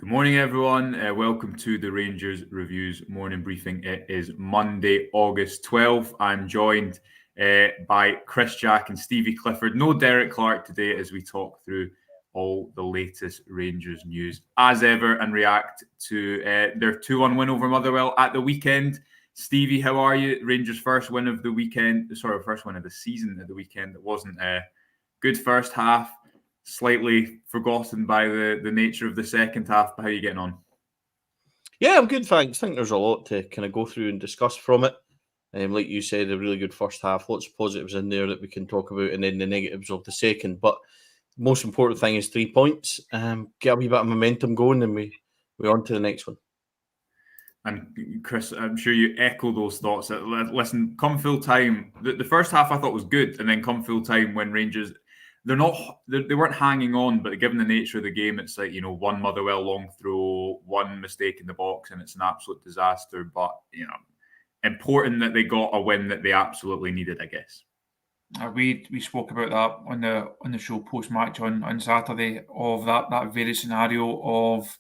Good morning, everyone. Welcome to the Rangers Reviews morning briefing. It is Monday, August 12th. I'm joined by Chris, Jack, and Stevie Clifford. No Derek Clark today as we talk through all the latest Rangers news as ever and react to their 2-1 win over Motherwell at the weekend. Stevie, how are you? Rangers' first win of the weekend. Sorry, first win of the season at the weekend. It wasn't a good first half. Slightly forgotten by the nature of the second half. But how are you getting on? Yeah, I'm good, thanks. I think there's a lot to kind of go through and discuss from it. Like you said, a really good first half. Lots of positives in there that we can talk about, and then the negatives of the second. But the most important thing is 3 points. Get a wee bit of momentum going, and we're on to the next one. And Chris, I'm sure you echo those thoughts. Listen, come full time, the first half I thought was good, and then come full time when Rangers, they weren't hanging on, but given the nature of the game, it's like, one Motherwell long throw, one mistake in the box, and it's an absolute disaster. But important that they got a win that they absolutely needed, I guess. We spoke about that on the show post match on Saturday, of that very scenario of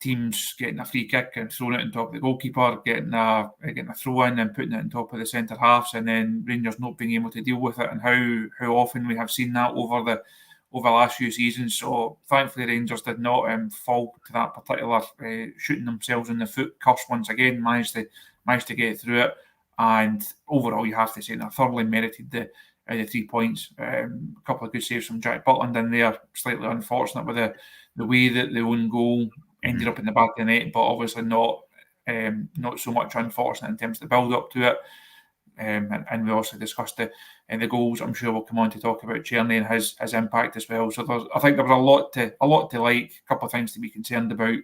teams getting a free kick and throwing it on top of the goalkeeper, getting a throw in and putting it on top of the centre halves, and then Rangers not being able to deal with it, and how often we have seen that over the last few seasons. So thankfully Rangers did not fall to that particular shooting themselves in the foot curse once again. Managed to get through it, and overall you have to say that thoroughly merited the 3 points. A couple of good saves from Jack Butland in there. Slightly unfortunate with the way that the own goal ended up in the back of the net, but obviously not so much unfortunate in terms of the build up to it. And we also discussed the goals. I'm sure we'll come on to talk about Cerny and his impact as well. So I think there was a lot to like, a couple of things to be concerned about.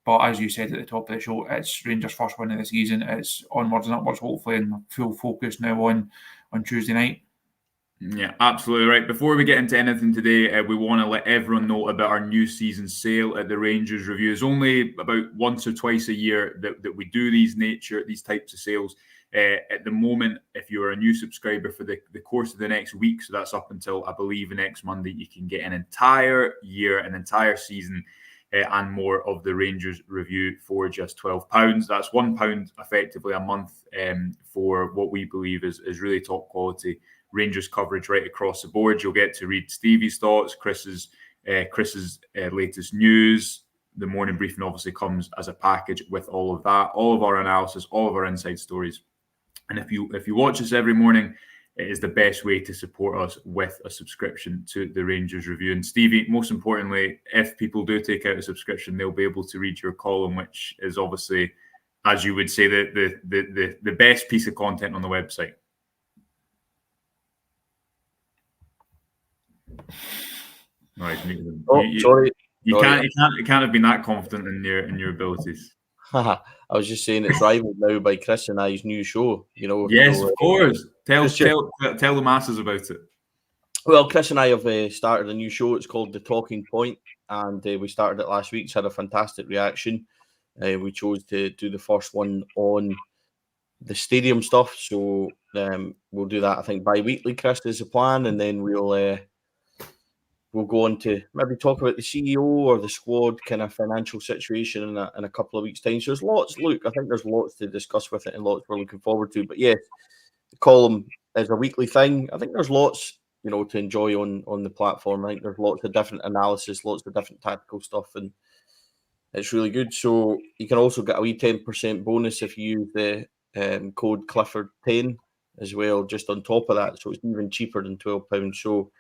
But as you said at the top of the show, it's Rangers' first win of the season. It's onwards and upwards, hopefully, and full focus now on Tuesday night. Yeah, absolutely right. Before we get into anything today, we want to let everyone know about our new season sale at the Rangers Review. It's only about once or twice a year that we do these types of sales. At the moment, if you're a new subscriber for the course of the next week, so that's up until, I believe, next Monday, you can get an entire year, an entire season, and more of the Rangers Review for just £12. That's £1 effectively a month for what we believe is really top quality Rangers coverage right across the board. You'll get to read Stevie's thoughts, Chris's latest news. The morning briefing obviously comes as a package with all of that, all of our analysis, all of our inside stories. And if you watch us every morning, it is the best way to support us with a subscription to the Rangers Review. And Stevie, most importantly, if people do take out a subscription, they'll be able to read your column, which is obviously, as you would say, the best piece of content on the website. No, Sorry. You can't have been that confident in your abilities. I was just saying it's rivaled now by Chris and I's new show. Yes, of course. Tell the masses about it. Well, Chris and I have started a new show. It's called The Talking Point, and we started it last week. It's had a fantastic reaction. We chose to do the first one on the stadium stuff, so we'll do that, I think, bi-weekly, Chris, is the plan, and then we'll go on to maybe talk about the CEO or the squad kind of financial situation in a couple of weeks' time. So there's lots. Look, I think there's lots to discuss with it and lots we're looking forward to. But yes, the column is a weekly thing. I think there's lots, to enjoy on the platform. I think there's lots of different analysis, lots of different tactical stuff, and it's really good. So you can also get a wee 10% bonus if you use the code Clifford10 as well, just on top of that. So it's even cheaper than £12. So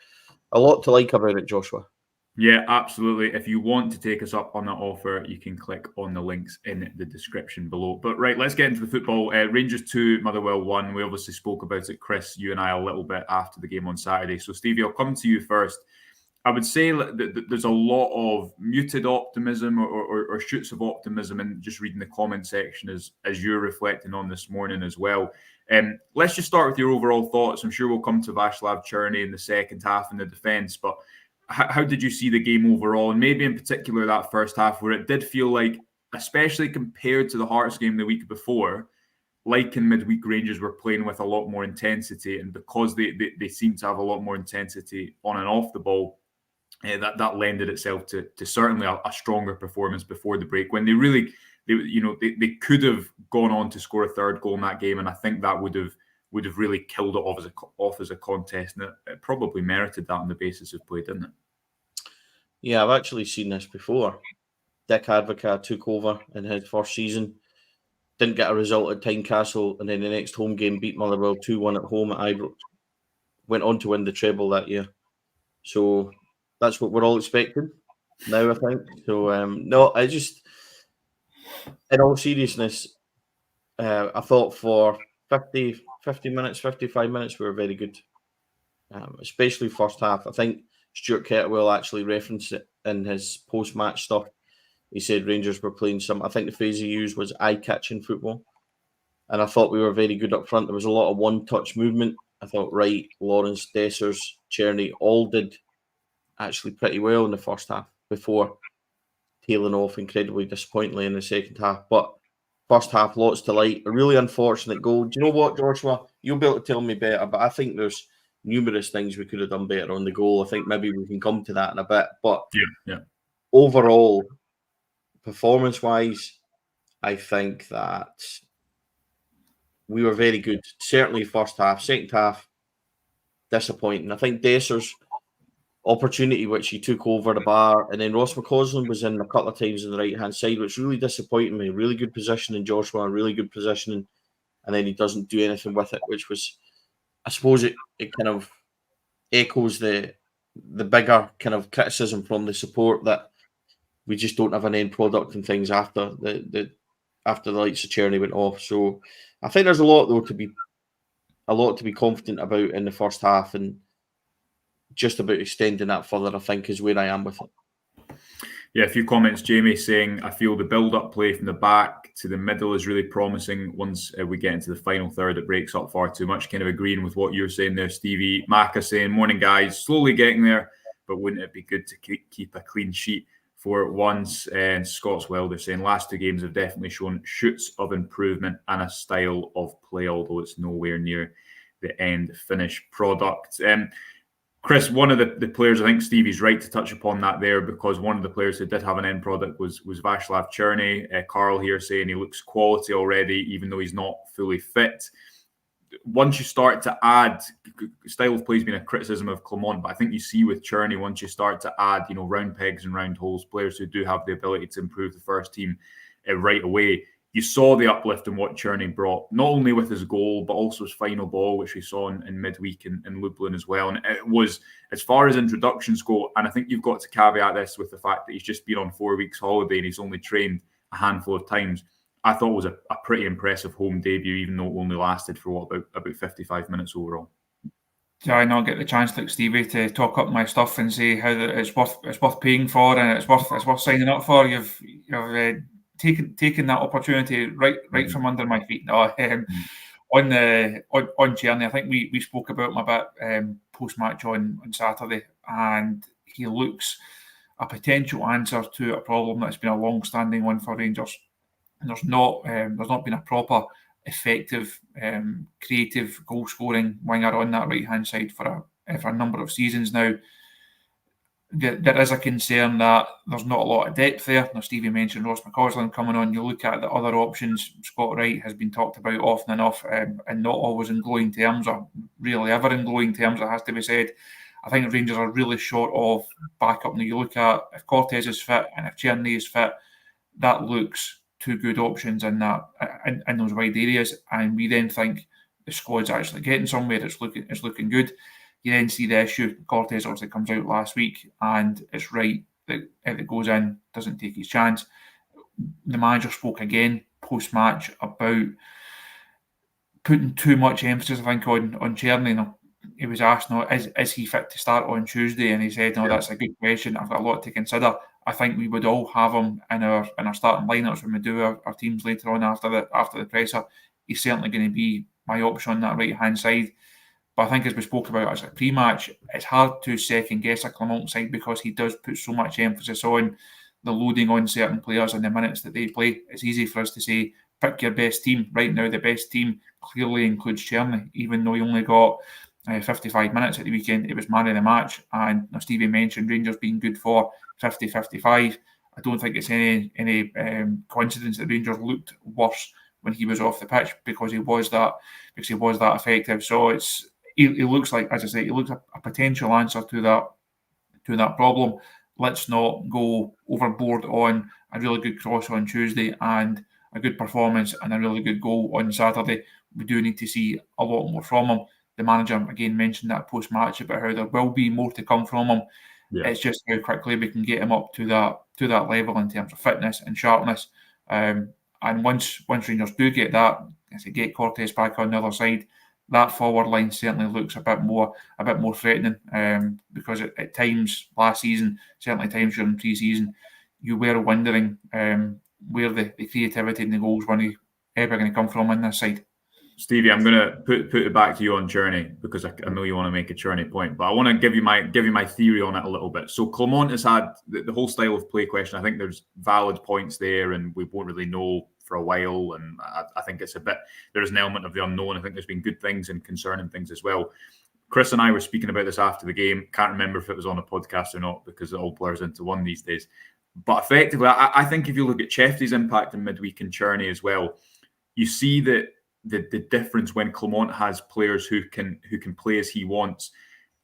a lot to like about it, Joshua. Yeah, absolutely. If you want to take us up on that offer, you can click on the links in the description below. But right, let's get into the football. Rangers 2, Motherwell 1. We obviously spoke about it, Chris, you and I, a little bit after the game on Saturday. So Stevie, I'll come to you first. I would say that there's a lot of muted optimism or shoots of optimism in just reading the comment section as you're reflecting on this morning as well. Let's just start with your overall thoughts. I'm sure we'll come to Václav Cerny in the second half in the defence, but how did you see the game overall? And maybe in particular that first half where it did feel like, especially compared to the Hearts game the week before, like in midweek, Rangers were playing with a lot more intensity. And because they seem to have a lot more intensity on and off the ball, that lended itself to certainly a stronger performance before the break, when they could have gone on to score a third goal in that game, and I think that would have really killed it off as a contest, and it probably merited that on the basis of play, didn't it? Yeah, I've actually seen this before. Dick Advocaat took over in his first season, didn't get a result at Tynecastle, and then the next home game beat Motherwell 2-1 at home at Ibrox. Went on to win the treble that year. So that's what we're all expecting now, I think. So, no, I just, in all seriousness, I thought for 50 minutes, 55 minutes, we were very good, especially first half. I think Stuart Kettlewell actually referenced it in his post-match stuff. He said Rangers were playing I think the phrase he used was eye-catching football. And I thought we were very good up front. There was a lot of one-touch movement. I thought Wright, Lawrence, Dessers, Cerny all did actually pretty well in the first half before tailing off incredibly disappointingly in the second half. But first half, lots to like. A really unfortunate goal. Do you know what, Joshua? You'll be able to tell me better, but I think there's numerous things we could have done better on the goal. I think maybe we can come to that in a bit. But overall, performance-wise, I think that we were very good. Certainly first half. Second half, disappointing. I think Dessers' opportunity, which he took over the bar, and then Ross McCausland was in a couple of times on the right-hand side, which really disappointed me. Really good positioning, Joshua, really good positioning, and then he doesn't do anything with it, which was, I suppose it kind of echoes the bigger kind of criticism from the support that we just don't have an end product and things after the lights of Cerny went off. So I think there's a lot to be confident about in the first half, and just about extending that further, I think, is where I am with it. Yeah, a few comments. Jamie saying, I feel the build-up play from the back to the middle is really promising. Once we get into the final third, it breaks up far too much. Kind of agreeing with what you're saying there, Stevie. Maka saying, morning, guys. Slowly getting there, but wouldn't it be good to keep a clean sheet for once? And Scott's Wilder saying, last two games have definitely shown shoots of improvement and a style of play, although it's nowhere near the end finished product. Chris, one of the players, I think Stevie's right to touch upon that there, because one of the players who did have an end product was Václav Cerny. Carl here saying he looks quality already, even though he's not fully fit. Once you start to add, style of play has been a criticism of Clement, but I think you see with Cerny, once you start to add, round pegs and round holes, players who do have the ability to improve the first team right away. You saw the uplift in what Cerny brought, not only with his goal, but also his final ball, which we saw in midweek in Lublin as well. And it was, as far as introductions go, and I think you've got to caveat this with the fact that he's just been on 4 weeks holiday and he's only trained a handful of times. I thought it was a pretty impressive home debut, even though it only lasted for about 55 minutes overall. Did I not get the chance, like Stevie, to talk up my stuff and say how it's worth paying for and it's worth signing up for? You've taken that opportunity right from under my feet. No, on Cerny, I think we spoke about him a bit post match on Saturday, and he looks a potential answer to a problem that's been a long standing one for Rangers. And there's not been a proper effective creative goal scoring winger on that right hand side for a number of seasons now. There is a concern that there's not a lot of depth there. Now, Stevie mentioned Ross McCausland coming on. You look at the other options. Scott Wright has been talked about often enough, and not always in glowing terms, or really ever in glowing terms, it has to be said. I think Rangers are really short of backup. Now, you look at if Cortez is fit and if Cerny is fit, that looks two good options in those wide areas. And we then think the squad's actually getting somewhere. It's looking good. You then see the issue. Cortez obviously comes out last week, and it's right that if it goes in, doesn't take his chance. The manager spoke again post-match about putting too much emphasis, I think, on Cerny. He was asked, is he fit to start on Tuesday? And he said, that's a good question. I've got a lot to consider. I think we would all have him in our starting lineups when we do our teams later on after the presser. He's certainly going to be my option on that right-hand side. But I think, as we spoke about as a pre-match, it's hard to second-guess a Clement side because he does put so much emphasis on the loading on certain players and the minutes that they play. It's easy for us to say, pick your best team. Right now, the best team clearly includes Cerny, even though he only got 55 minutes at the weekend. It was man of the match. And Stevie mentioned Rangers being good for 50-55. I don't think it's any coincidence that Rangers looked worse when he was off the pitch because he was that effective. So he looks like, as I say, he looks a potential answer to that problem. Let's not go overboard on a really good cross on Tuesday and a good performance and a really good goal on Saturday. We do need to see a lot more from him. The manager again mentioned that post-match about how there will be more to come from him. Yeah. It's just how quickly we can get him up to that level in terms of fitness and sharpness. And once Rangers do get that, as they get Cortés back on the other side, that forward line certainly looks a bit more threatening. Because at times last season, certainly times during pre-season, you were wondering where the creativity and the goals were ever going to come from in this side. Stevie, I'm going to put it back to you on Cerny because I know you want to make a Cerny point, but I want to give you my theory on it a little bit. So Clement has had the whole style of play question. I think there's valid points there, and we won't really know for a while. And I think it's there's an element of the unknown. I think there's been good things and concerning things as well. Chris and I were speaking about this after the game. Can't remember if it was on a podcast or not because it all blurs into one these days. But effectively, I think if you look at Chefty's impact in midweek and Cerny as well, you see that the difference when Clement has players who can play as he wants.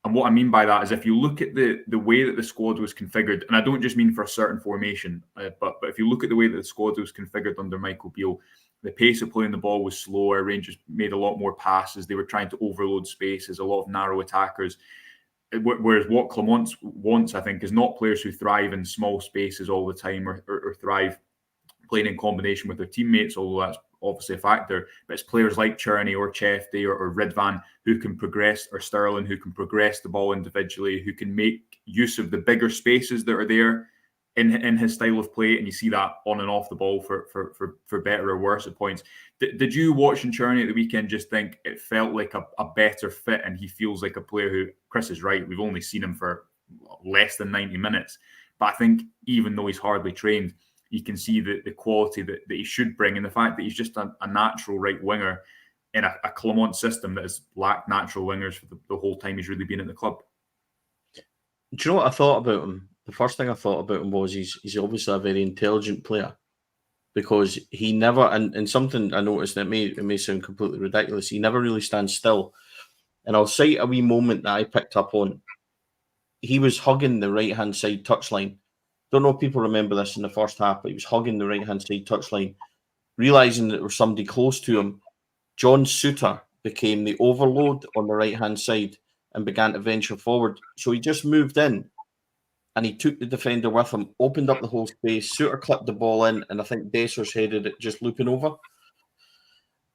And what I mean by that is if you look at the way that the squad was configured, and I don't just mean for a certain formation, but if you look at the way that the squad was configured under Michael Beale, the pace of playing the ball was slower. Rangers made a lot more passes. They were trying to overload spaces, a lot of narrow attackers. Whereas what Clement wants, I think, is not players who thrive in small spaces all the time or thrive playing in combination with their teammates, although that's obviously a factor, but it's players like Cerny or Chefty or Ridvan who can progress, or Sterling who can progress the ball individually, who can make use of the bigger spaces that are there in his style of play, and you see that on and off the ball for better or worse at points. Did you watching Cerny at the weekend just think it felt like a better fit, and he feels like a player who, Chris is right, we've only seen him for less than 90 minutes, but I think even though he's hardly trained, you can see the quality that he should bring, and the fact that he's just a natural right winger in a Clement system that has lacked natural wingers for the whole time he's really been at the club. Do you know what I thought about him? The first thing I thought about him was he's obviously a very intelligent player, because he never, and something I noticed that it may sound completely ridiculous, he never really stands still. And I'll cite a wee moment that I picked up on. He was hugging the right-hand side touchline. Don't know if people remember this in the first half, but he was hugging the right-hand side touchline, realising that there was somebody close to him. John Souttar became the overload on the right-hand side and began to venture forward. So he just moved in and he took the defender with him, opened up the whole space. Souttar clipped the ball in, and I think Dessers headed it just looping over.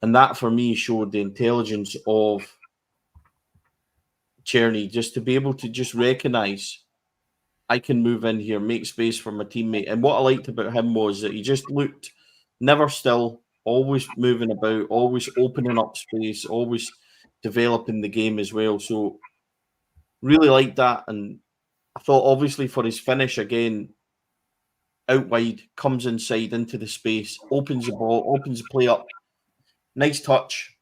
And that, for me, showed the intelligence of Cerny, just to be able to just recognise, I can move in here, make space for my teammate. And what I liked about him was that he just looked never still, always moving about, always opening up space, always developing the game as well. So really liked that. And I thought, obviously, for his finish again, out wide, comes inside into the space, opens the ball, opens the play up. Nice touch,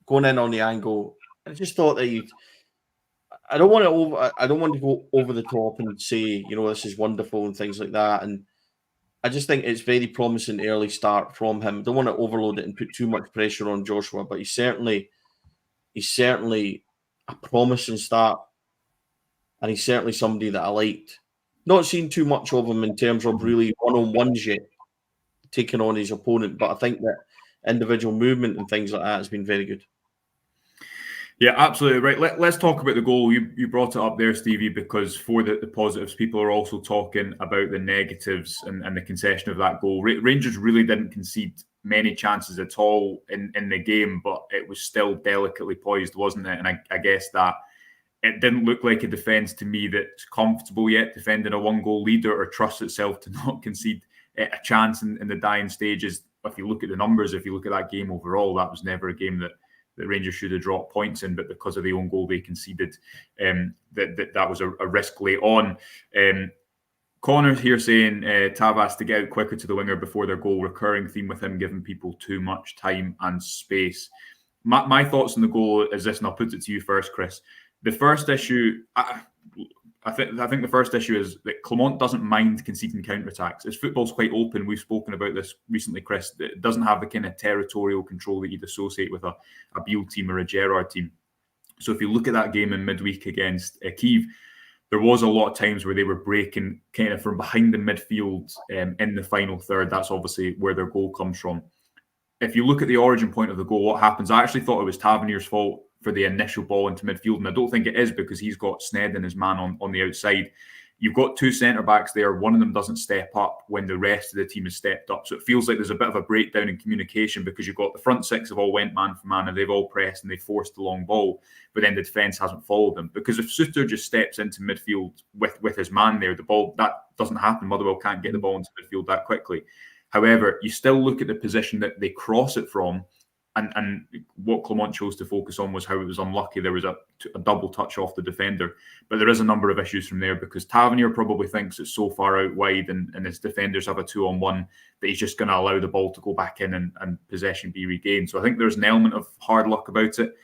going in on the angle. I just thought that I don't want to go over the top and say, this is wonderful and things like that. And I just think it's very promising early start from him. Don't want to overload it and put too much pressure on Joshua, but he's certainly a promising start, and he's certainly somebody that I liked. Not seen too much of him in terms of really one-on-ones yet, taking on his opponent, but I think that individual movement and things like that has been very good. Yeah, absolutely right. Let's talk about the goal. You brought it up there, Stevie, because for the positives, people are also talking about the negatives and the concession of that goal. Rangers really didn't concede many chances at all in the game, but it was still delicately poised, wasn't it? And I guess that it didn't look like a defence to me that's comfortable yet defending a one-goal leader or trusts itself to not concede a chance in the dying stages. If you look at the numbers, if you look at that game overall, that was never a game that Rangers should have dropped points in, but because of the own goal they conceded, that was a risk late on. Connor's here saying Tavas to get out quicker to the winger before their goal, recurring theme with him giving people too much time and space. my thoughts on the goal is this, and I'll put it to you first, Chris. The first issue, I think the first issue is that Clement doesn't mind conceding counterattacks. His football's quite open. We've spoken about this recently, Chris. It doesn't have the kind of territorial control that you'd associate with a Beale team or a Gerrard team. So if you look at that game in midweek against Kiev, there was a lot of times where they were breaking kind of from behind the midfield in the final third. That's obviously where their goal comes from. If you look at the origin point of the goal, what happens? I actually thought it was Tavernier's fault for the initial ball into midfield, and I don't think it is, because he's got Sneddon, his man, on the outside. You've got two centre-backs there. One of them doesn't step up when the rest of the team has stepped up. So it feels like there's a bit of a breakdown in communication, because you've got the front six have all went man for man and they've all pressed and they forced the long ball, but then the defence hasn't followed them. Because if Suter just steps into midfield with his man there, the ball, that doesn't happen. Motherwell can't get the ball into midfield that quickly. However, you still look at the position that they cross it from, and what Clement chose to focus on was how it was unlucky. There was a double touch off the defender, but there is a number of issues from there, because Tavernier probably thinks it's so far out wide and his defenders have a 2-on-1 that he's just going to allow the ball to go back in and possession be regained. So I think there's an element of hard luck about it.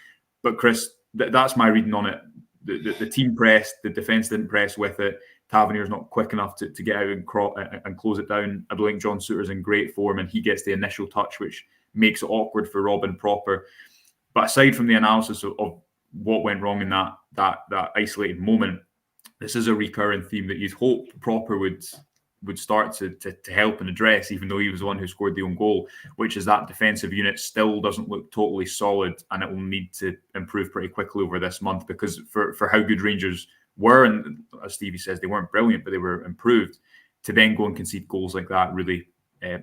But Chris, that's my reading on it. The team pressed, the defence didn't press with it. Tavernier's not quick enough to get out and close it down. I don't think John Suter's in great form, and he gets the initial touch, which makes it awkward for Robin Proper. But aside from the analysis of what went wrong in that isolated moment, this is a recurring theme that you'd hope Proper would start to help and address, even though he was the one who scored the own goal, which is that defensive unit still doesn't look totally solid, and it will need to improve pretty quickly over this month, because for how good Rangers were, and as Stevie says, they weren't brilliant, but they were improved, to then go and concede goals like that really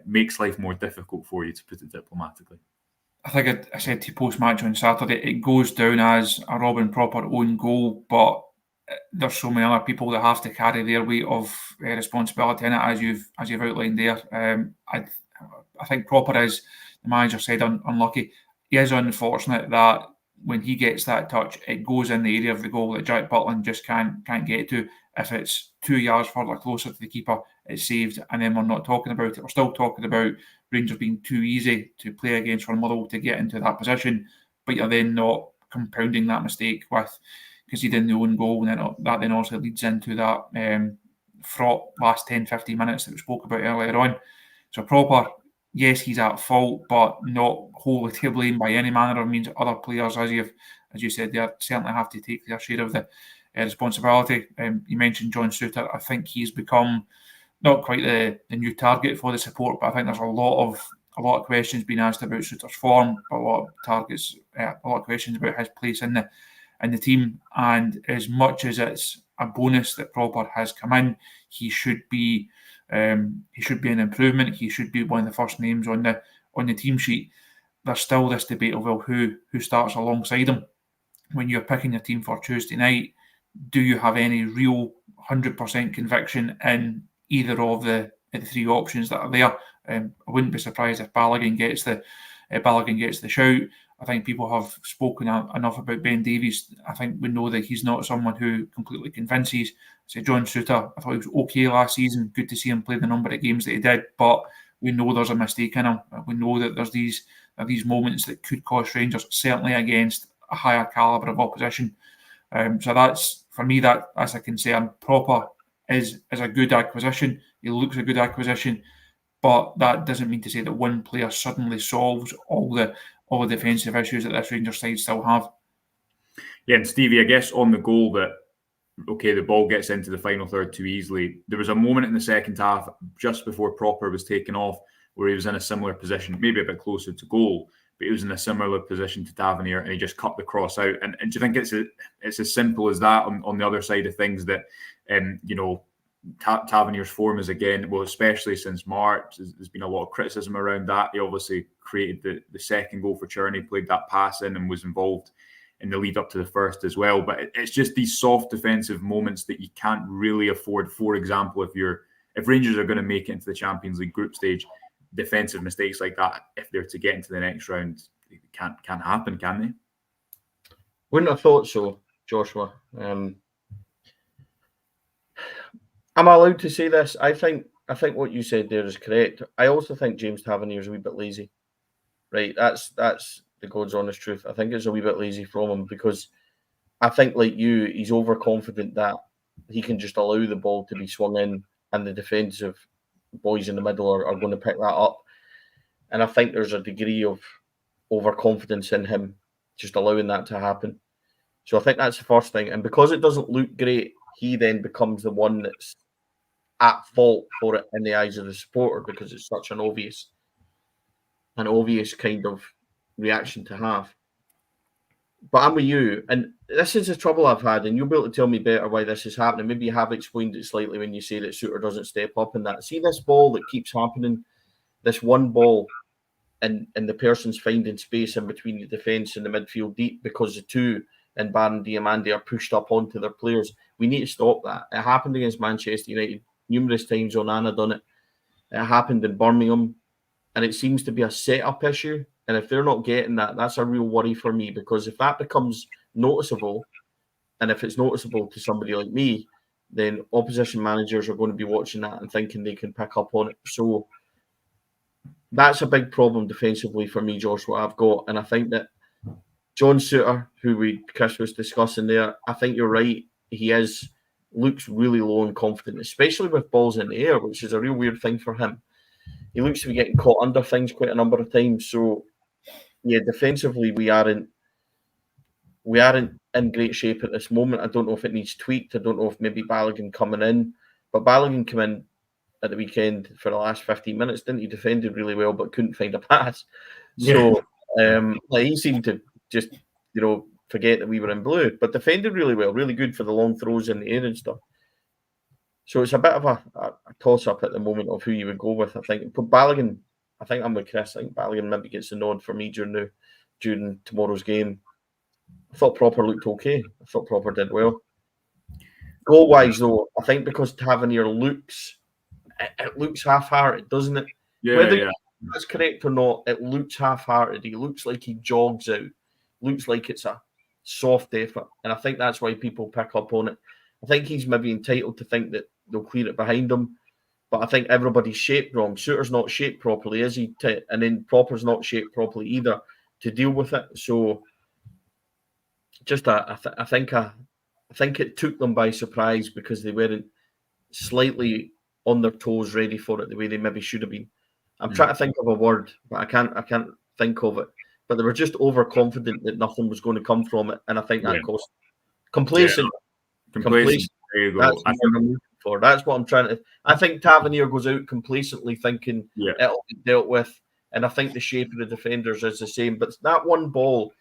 makes life more difficult for you, to put it diplomatically. I think I said to you post-match on Saturday, it goes down as a Robin Proper own goal, but there's so many other people that have to carry their weight of responsibility in it, as you've outlined there. I think Proper is, the manager said, unlucky. He is unfortunate that when he gets that touch, it goes in the area of the goal that Jack Butland just can't get to. If it's 2 yards further closer to the keeper, it's saved, and then we're not talking about it. We're still talking about Rangers being too easy to play against for Motherwell to get into that position, but you're then not compounding that mistake with conceding the own goal, and that then also leads into that fraught last 10-15 minutes that we spoke about earlier on. So Proper, yes, he's at fault, but not wholly to blame by any manner of means. Other players, as you said, they certainly have to take their share of the responsibility. You mentioned John Suter. I think he's become not quite the new target for the support, but I think there's a lot of questions being asked about Suter's form, a lot of questions about his place in the team. And as much as it's a bonus that Proper has come in, he should be an improvement. He should be one of the first names on the team sheet. There's still this debate of, well, who starts alongside him when you're picking your team for Tuesday night. Do you have any real 100% conviction in either of the three options that are there? I wouldn't be surprised if Balogun gets the shout. I think people have spoken enough about Ben Davies. I think we know that he's not someone who completely convinces. So John Suter, I thought he was okay last season. Good to see him play the number of games that he did, but we know there's a mistake in him. We know that there's these moments that could cost Rangers, certainly against a higher calibre of opposition. So that's, for me, that's a concern. Proper is a good acquisition. He looks a good acquisition, but that doesn't mean to say that one player suddenly solves all the defensive issues that this Rangers side still have. Yeah, and Stevie, I guess on the goal that, okay, the ball gets into the final third too easily. There was a moment in the second half, just before Proper was taken off, where he was in a similar position, maybe a bit closer to goal, but he was in a similar position to Tavernier, and he just cut the cross out. And do you think it's as simple as that on the other side of things, that Tavernier's form is, again, well, especially since March, there's been a lot of criticism around that. He obviously created the second goal for Cerny, played that pass in, and was involved in the lead up to the first as well. But it's just these soft defensive moments that you can't really afford. For example, if Rangers are going to make it into the Champions League group stage, defensive mistakes like that, if they're to get into the next round, can't happen, can they? Wouldn't have thought so, Joshua. Am I allowed to say this? I think what you said there is correct. I also think James Tavernier is a wee bit lazy. Right, that's the God's honest truth. I think it's a wee bit lazy from him because I think, like you, he's overconfident that he can just allow the ball to be swung in and the defensive boys in the middle are going to pick that up. And I think there's a degree of overconfidence in him just allowing that to happen. So I think that's the first thing. And because it doesn't look great, he then becomes the one that's at fault for it in the eyes of the supporter because it's such an obvious kind of reaction to have. But I'm with you, and this is the trouble I've had, and you'll be able to tell me better why this is happening. Maybe you have explained it slightly when you say that Suter doesn't step up in that. See this ball that keeps happening, this one ball, and the person's finding space in between the defence and the midfield deep because the two in Barrie and Diamandi are pushed up onto their players. We need to stop that. It happened against Manchester United numerous times. Onana done it. It happened in Birmingham, and it seems to be a set-up issue. And if they're not getting that, that's a real worry for me because if that becomes noticeable, and if it's noticeable to somebody like me, then opposition managers are going to be watching that and thinking they can pick up on it. So that's a big problem defensively for me, Josh, what I've got. And I think that John Suter, who Chris was discussing there, I think you're right. He looks really low and confident, especially with balls in the air, which is a real weird thing for him. He looks to be getting caught under things quite a number of times. So yeah, defensively we aren't in great shape at this moment. I don't know if it needs tweaked. I don't know if maybe Balogun coming in, but Balogun came in at the weekend for the last 15 minutes, didn't he? Defended really well, but couldn't find a pass. So he seemed to just forget that we were in blue, but defended really well, really good for the long throws in the air and stuff. So it's a bit of a toss-up at the moment of who you would go with. I think Balogun. I think I'm with Chris. I think Balogun maybe gets the nod for me during tomorrow's game. I thought Proper looked okay. I thought Proper did well. Goal-wise, though, I think because Tavernier looks half-hearted, doesn't it? Whether that's correct or not, it looks half-hearted. He looks like he jogs out. Looks like it's a soft effort. And I think that's why people pick up on it. I think he's maybe entitled to think that they'll clear it behind him. But I think everybody's shaped wrong. Suter's not shaped properly, is he? And then Proper's not shaped properly either to deal with it. So just I think it took them by surprise because they weren't slightly on their toes ready for it the way they maybe should have been. I'm trying to think of a word, but I can't think of it. But they were just overconfident that nothing was going to come from it. And I think that caused complacent. Yeah. Complacent. There you go. That's what I'm looking for. That's what I'm trying to. I think Tavernier goes out complacently thinking it'll be dealt with, and I think the shape of the defenders is the same. But that one ball,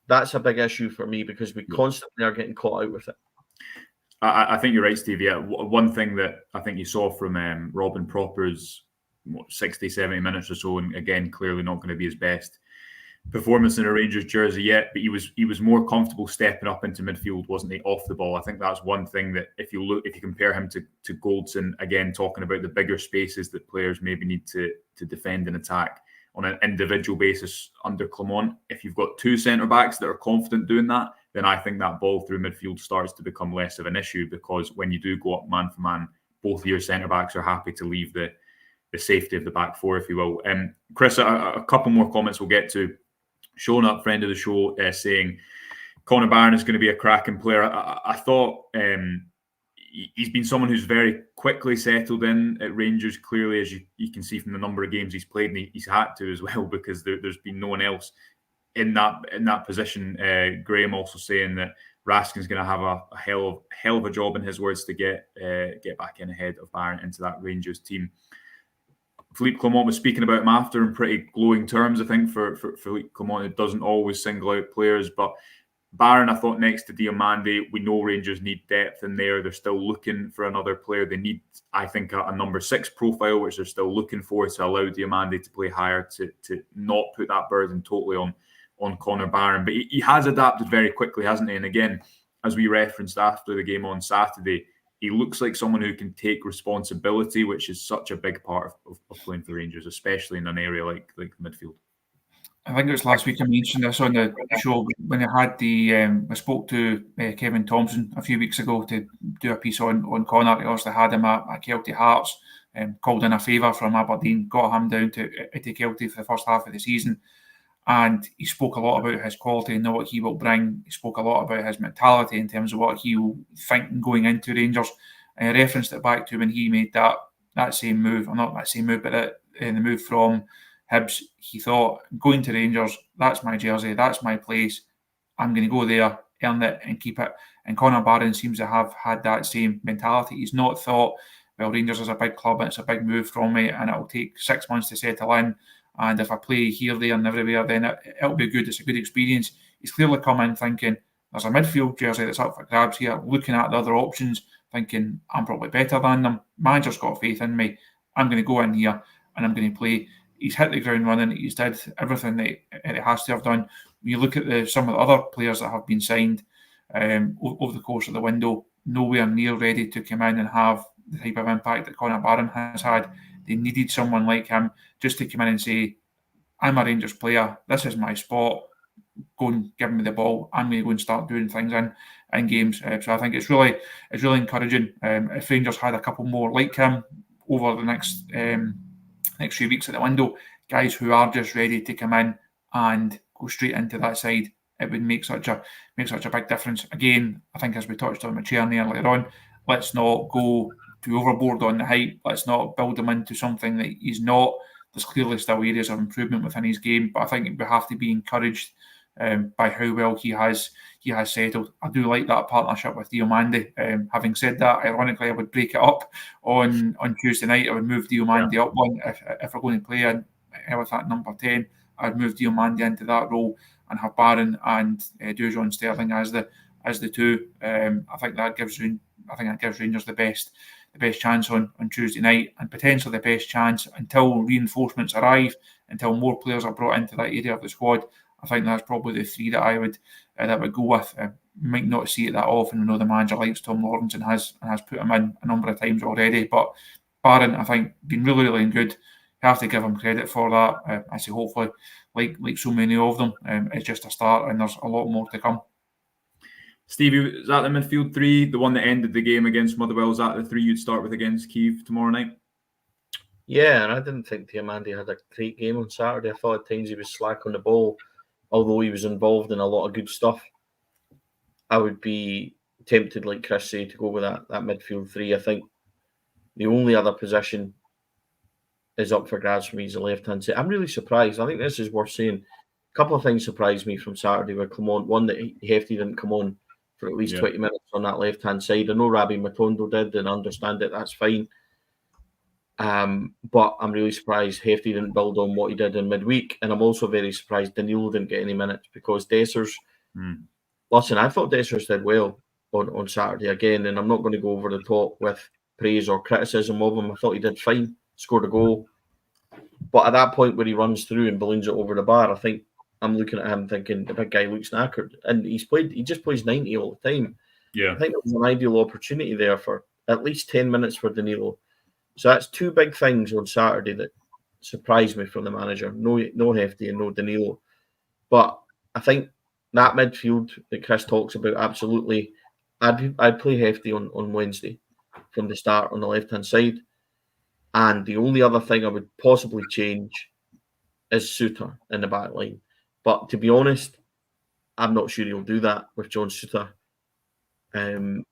that's a big issue for me because we constantly are getting caught out with it. I think you're right, Stevie. Yeah. One thing that I think you saw from Robin Proper's 60, 70 minutes or so, and again, clearly not going to be his best performance in a Rangers jersey yet, but he was more comfortable stepping up into midfield, wasn't he, off the ball? I think that's one thing that if you compare him to Goldson, again, talking about the bigger spaces that players maybe need to defend and attack on an individual basis under Clement, if you've got two centre-backs that are confident doing that, then I think that ball through midfield starts to become less of an issue because when you do go up man for man, both of your centre-backs are happy to leave the safety of the back four, if you will. Chris, a couple more comments we'll get to. Showing up, friend of the show, saying Conor Barron is going to be a cracking player. I thought he's been someone who's very quickly settled in at Rangers, clearly, as you can see from the number of games he's played, and he's had to as well because there's been no one else in that position. Graham also saying that Raskin's going to have a hell of a job, in his words, to get back in ahead of Barron into that Rangers team. Philippe Clement was speaking about him after in pretty glowing terms, I think, for Philippe Clement. It doesn't always single out players, but Barron, I thought, next to Diamandi, we know Rangers need depth in there. They're still looking for another player. They need, I think, a number 6 profile, which they're still looking for to allow Diamandi to play higher, to not put that burden totally on Conor Barron. But he has adapted very quickly, hasn't he? And again, as we referenced after the game on Saturday, he looks like someone who can take responsibility, which is such a big part of playing for Rangers, especially in an area like the midfield. I think it was last week I mentioned this on the show when I had I spoke to Kevin Thompson a few weeks ago to do a piece on Conor. I also had him at Kelty Hearts, called in a favour from Aberdeen, got him down to Kelty for the first half of the season. And he spoke a lot about his quality and what he will bring. He spoke a lot about his mentality in terms of what he will think going into Rangers. And he referenced it back to when he made that same move, or not that same move, but the move from Hibs. He thought, going to Rangers, that's my jersey, that's my place. I'm going to go there, earn it, and keep it. And Conor Barron seems to have had that same mentality. He's not thought, well, Rangers is a big club and it's a big move from me, and it'll take 6 months to settle in. And if I play here, there, and everywhere, then it'll be good. It's a good experience. He's clearly come in thinking, there's a midfield jersey that's up for grabs here, looking at the other options, thinking, I'm probably better than them. Manager's got faith in me. I'm going to go in here and I'm going to play. He's hit the ground running. He's did everything that he has to have done. When you look at some of the other players that have been signed over the course of the window, nowhere near ready to come in and have the type of impact that Conor Barron has had. They needed someone like him just to come in and say, I'm a Rangers player. This is my spot. Go and give me the ball. I'm going to go and start doing things in games. So I think it's really encouraging. If Rangers had a couple more like him over the next few weeks at the window, guys who are just ready to come in and go straight into that side, it would make such a big difference. Again, I think as we touched on with Cerny earlier on, let's not go too overboard on the hype. Let's not build him into something that he's not. There's clearly still areas of improvement within his game, but I think we have to be encouraged by how well he has settled. I do like that partnership with Diomande. Having said that, ironically, I would break it up on Tuesday night. I would move Diomande up one if we're going to play with that number 10. I'd move Diomande into that role and have Barron and Dujon Sterling as the two. I think that gives Rangers the best chance on Tuesday night, and potentially the best chance until reinforcements arrive, until more players are brought into that area of the squad. I think that's probably the three that I would go with. Might not see it that often. We know the manager likes Tom Lawrence and has put him in a number of times already. But Barron, I think, been really good. You have to give him credit for that. I say hopefully, like so many of them, it's just a start, and there's a lot more to come. Stevie, is that the midfield three, the one that ended the game against Motherwell? Is that the three you'd start with against Kyiv tomorrow night? Yeah, and I didn't think Diomande had a great game on Saturday. I thought at times he was slack on the ball, although he was involved in a lot of good stuff. I would be tempted, like Chris said, to go with that midfield three. I think the only other position is up for grabs for me is the left-hand side. I'm really surprised. I think this is worth saying. A couple of things surprised me from Saturday with Clement. One, that Hefty didn't come on for at least 20 minutes on that left-hand side. I know Rabbi Matondo did, and understand it. That's fine. But I'm really surprised Hefty didn't build on what he did in midweek. And I'm also very surprised Danilo didn't get any minutes, because Dessers... Listen, I thought Dessers did well on Saturday again, and I'm not going to go over the top with praise or criticism of him. I thought he did fine, scored a goal. But at that point where he runs through and balloons it over the bar, I think I'm looking at him thinking the big guy looks knackered. And he just plays 90 all the time. Yeah. I think it was an ideal opportunity there for at least 10 minutes for Danilo. So that's two big things on Saturday that surprised me from the manager. No Hefty and no Danilo. But I think that midfield that Chris talks about, absolutely, I'd play Hefty on Wednesday from the start on the left-hand side. And the only other thing I would possibly change is Suter in the back line. But to be honest, I'm not sure he'll do that with John Suter. I'm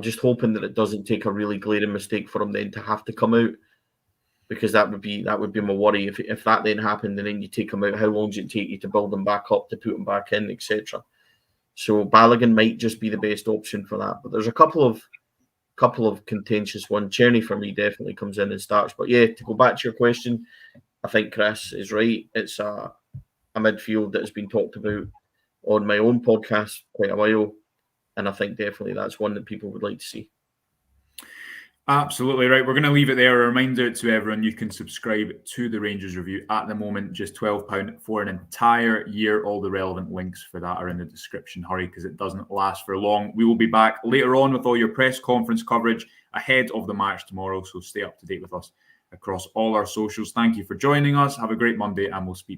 just hoping that it doesn't take a really glaring mistake for him then to have to come out, because that would be my worry. If that then happened and then you take him out, how long does it take you to build him back up, to put him back in, etc.? So Balogun might just be the best option for that. But there's a couple of contentious ones. Cerny for me definitely comes in and starts. But yeah, to go back to your question, I think Chris is right. It's a midfield that has been talked about on my own podcast quite a while, and I think definitely that's one that people would like to see. Absolutely right. We're going to leave it there. A reminder to everyone, you can subscribe to the Rangers Review at the moment, just £12 for an entire year. All the relevant links for that are in the description. Hurry, because it doesn't last for long. We will be back later on with all your press conference coverage ahead of the match tomorrow, so stay up to date with us across all our socials. Thank you for joining us. Have a great Monday, and we'll speak